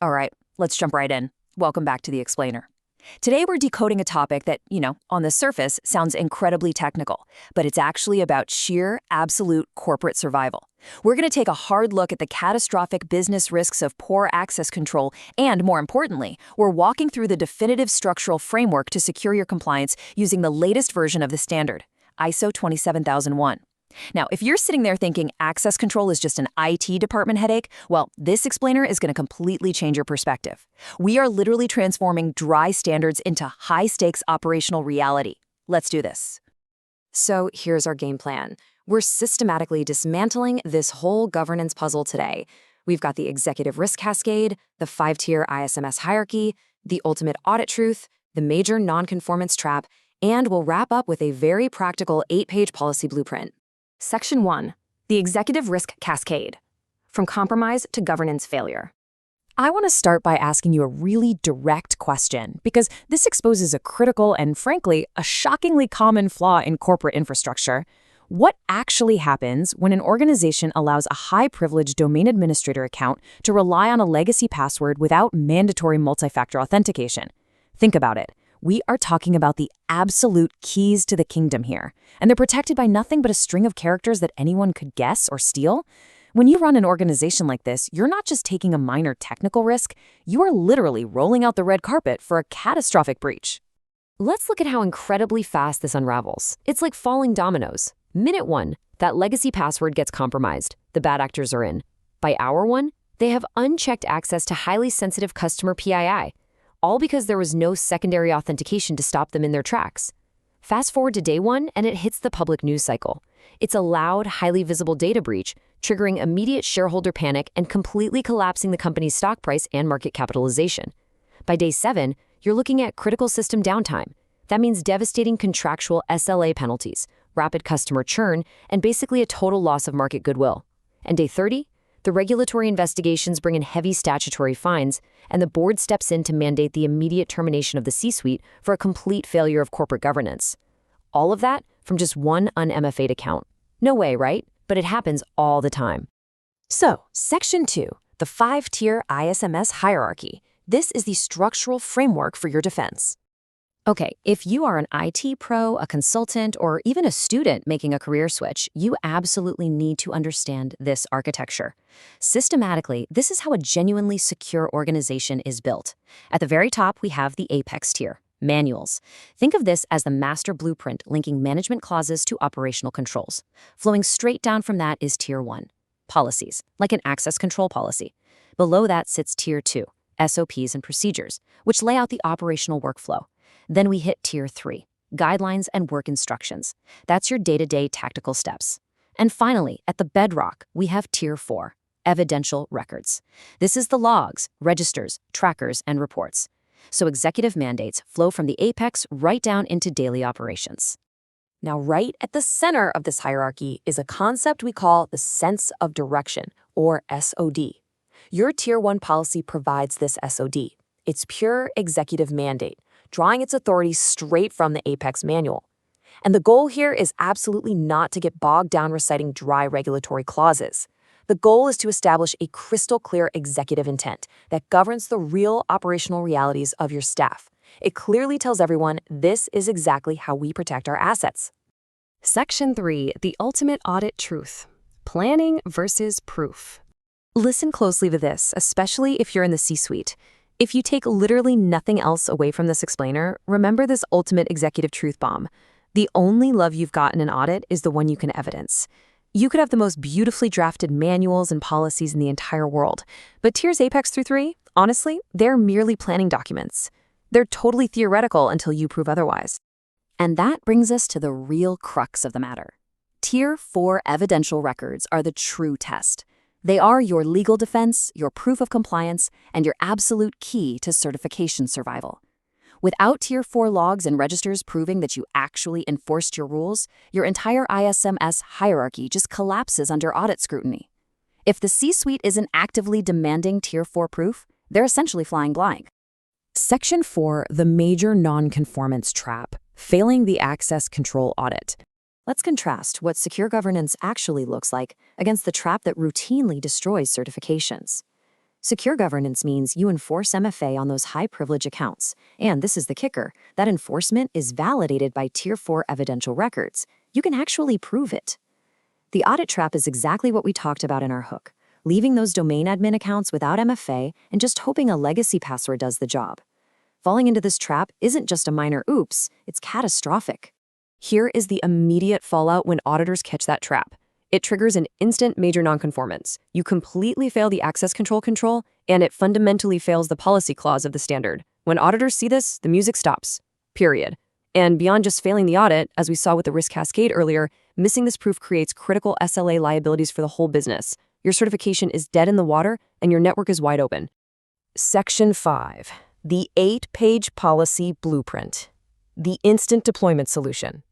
All right, let's jump right in. Welcome back to the Explainer. Today we're decoding a topic that, on the surface sounds incredibly technical, but it's actually about sheer, absolute corporate survival. We're going to take a hard look at the catastrophic business risks of poor access control, and more importantly, we're walking through the definitive structural framework to secure your compliance using the latest version of the standard, ISO 27001. Now, if you're sitting there thinking access control is just an IT department headache, well, this explainer is going to completely change your perspective. We are literally transforming dry standards into high-stakes operational reality. Let's do this. So here's our game plan. We're systematically dismantling this whole governance puzzle today. We've got the executive risk cascade, the 5-tier ISMS hierarchy, the ultimate audit truth, the major non-conformance trap, and we'll wrap up with a very practical 8-page policy blueprint. Section 1. The Executive Risk Cascade. From Compromise to Governance Failure. I want to start by asking you a really direct question, because this exposes a critical and, frankly, a shockingly common flaw in corporate infrastructure. What actually happens when an organization allows a high-privileged domain administrator account to rely on a legacy password without mandatory multi-factor authentication? Think about it. We are talking about the absolute keys to the kingdom here, and they're protected by nothing but a string of characters that anyone could guess or steal. When you run an organization like this, you're not just taking a minor technical risk, you are literally rolling out the red carpet for a catastrophic breach. Let's look at how incredibly fast this unravels. It's like falling dominoes. Minute 1, that legacy password gets compromised. The bad actors are in. By hour 1, they have unchecked access to highly sensitive customer PII. All because there was no secondary authentication to stop them in their tracks. Fast forward to day 1, and it hits the public news cycle. It's a loud, highly visible data breach, triggering immediate shareholder panic and completely collapsing the company's stock price and market capitalization. By day 7, you're looking at critical system downtime. That means devastating contractual SLA penalties, rapid customer churn, and basically a total loss of market goodwill. And day 30? The regulatory investigations bring in heavy statutory fines, and the board steps in to mandate the immediate termination of the C-suite for a complete failure of corporate governance. All of that from just one un-MFA'd account. No way, right? But it happens all the time. So, Section 2, the 5-tier ISMS hierarchy. This is the structural framework for your defense. Okay, if you are an IT pro, a consultant, or even a student making a career switch, you absolutely need to understand this architecture. Systematically, this is how a genuinely secure organization is built. At the very top, we have the apex tier, manuals. Think of this as the master blueprint linking management clauses to operational controls. Flowing straight down from that is Tier 1, policies, like an access control policy. Below that sits Tier 2, SOPs and procedures, which lay out the operational workflow. Then we hit Tier 3, guidelines and work instructions. That's your day-to-day tactical steps. And finally, at the bedrock, we have Tier 4, Evidential Records. This is the logs, registers, trackers, and reports. So executive mandates flow from the apex right down into daily operations. Now, right at the center of this hierarchy is a concept we call the sense of direction, or SOD. Your Tier 1 policy provides this SOD. It's pure executive mandate, drawing its authority straight from the Apex manual. And the goal here is absolutely not to get bogged down reciting dry regulatory clauses. The goal is to establish a crystal clear executive intent that governs the real operational realities of your staff. It clearly tells everyone this is exactly how we protect our assets. Section 3, the ultimate audit truth. Planning versus proof. Listen closely to this, especially if you're in the C-suite. If you take literally nothing else away from this explainer, remember this ultimate executive truth bomb. The only love you've got in an audit is the one you can evidence. You could have the most beautifully drafted manuals and policies in the entire world, but tiers Apex through 3, honestly, they're merely planning documents. They're totally theoretical until you prove otherwise. And that brings us to the real crux of the matter. Tier 4 evidential records are the true test. They are your legal defense, your proof of compliance, and your absolute key to certification survival. Without Tier 4 logs and registers proving that you actually enforced your rules, your entire ISMS hierarchy just collapses under audit scrutiny. If the C-suite isn't actively demanding Tier 4 proof, they're essentially flying blind. Section 4, the major non-conformance trap, failing the access control audit. Let's contrast what secure governance actually looks like against the trap that routinely destroys certifications. Secure governance means you enforce MFA on those high-privilege accounts. And this is the kicker. That enforcement is validated by Tier 4 Evidential Records. You can actually prove it. The audit trap is exactly what we talked about in our hook, leaving those domain admin accounts without MFA and just hoping a legacy password does the job. Falling into this trap isn't just a minor oops, it's catastrophic. Here is the immediate fallout when auditors catch that trap. It triggers an instant major nonconformance. You completely fail the access control, and it fundamentally fails the policy clause of the standard. When auditors see this, the music stops. Period. And beyond just failing the audit, as we saw with the risk cascade earlier, missing this proof creates critical SLA liabilities for the whole business. Your certification is dead in the water, and your network is wide open. Section 5. The 8-page policy blueprint. The instant deployment solution.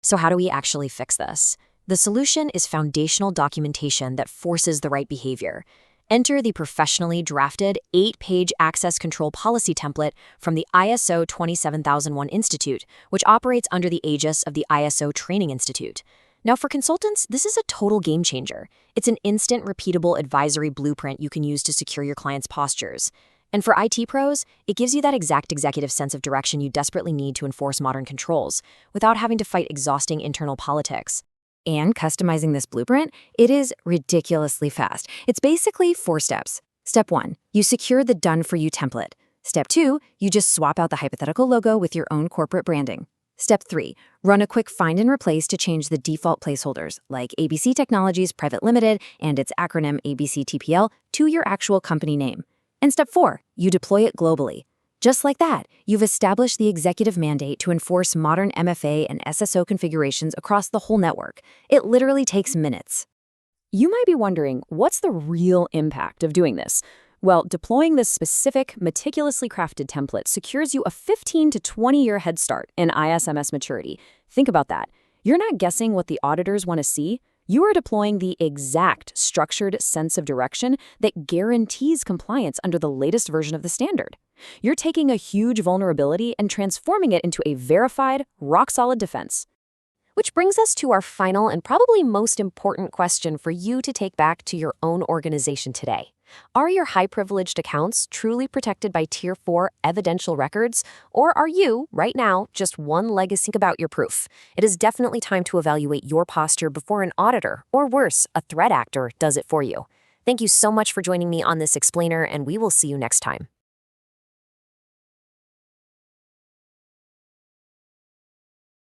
So how do we actually fix this? The solution is foundational documentation that forces the right behavior. Enter the professionally drafted 8-page access control policy template from the ISO 27001 Institute, which operates under the aegis of the ISO Training Institute. Now, for consultants, this is a total game changer. It's an instant, repeatable advisory blueprint you can use to secure your clients' postures. And for IT pros, it gives you that exact executive sense of direction you desperately need to enforce modern controls, without having to fight exhausting internal politics. And customizing this blueprint, it is ridiculously fast. It's basically 4 steps. Step 1, you secure the done-for-you template. Step 2, you just swap out the hypothetical logo with your own corporate branding. Step 3, run a quick find and replace to change the default placeholders, like ABC Technologies Private Limited and its acronym ABCTPL, to your actual company name. And step 4, you deploy it globally. Just like that, you've established the executive mandate to enforce modern MFA and SSO configurations across the whole network. It literally takes minutes. You might be wondering, what's the real impact of doing this? Well, deploying this specific, meticulously crafted template secures you a 15 to 20-year head start in ISMS maturity. Think about that. You're not guessing what the auditors want to see. You are deploying the exact structured sense of direction that guarantees compliance under the latest version of the standard. You're taking a huge vulnerability and transforming it into a verified, rock-solid defense. Which brings us to our final and probably most important question for you to take back to your own organization today. Are your high-privileged accounts truly protected by Tier 4 Evidential Records? Or are you, right now, just one legacy about your proof? It is definitely time to evaluate your posture before an auditor, or worse, a threat actor, does it for you. Thank you so much for joining me on this explainer, and we will see you next time.